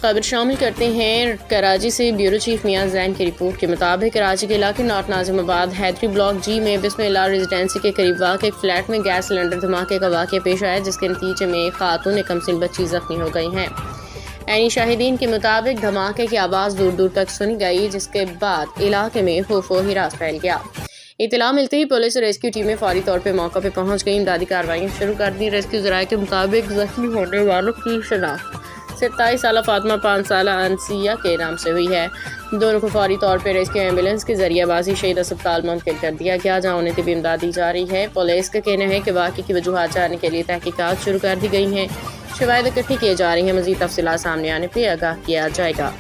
खबर शामिल करते हैं कराची से ब्यूरो चीफ मियां जैन की रिपोर्ट के मुताबिक कराची के इलाके north Nazimabad Hyderi block G में बिस्मिल्लाह रेजिडेंसी के करीब वाक़ एक फ्लैट में गैस सिलेंडर धमाके का वाक़या पेश आया, जिसके नतीजे में एक खातून एक कमसिन बच्ची जख्मी हो गई हैं। ऐनी शाहिदीन के मुताबिक धमाके की आवाज़ दूर दूर तक सुनी गई, जिसके बाद इलाके में खौफ व हिरास फैल गया। इत्तला मिलते ही पुलिस और रेस्क्यू टीमें फौरी तौर पर मौके पर पहुंच गई, इमदादी कार्रवाई शुरू कर दी। रेस्क्यू ज़राए के मुताबिक जख्मी होने वालों की शनाख्त 27 साल फातिमा 5 साल अनसिया के नाम से हुई है। दोनों को फौरी तौर पर रेस्क्यू एम्बुलेंस के जरिए बाजी शहीद अस्पताल मुंतकिल कर दिया गया, जहां उन्हें तिबी इमदाद दी जा रही है। पुलिस का कहना है कि वाक़े की वजूहात जानने के लिए तहकीकात शुरू कर दी गई हैं। शवाहिद इकट्ठी किए जा रही हैं। मज़ीद तफसीलात सामने आने पर आगाह किया जाएगा।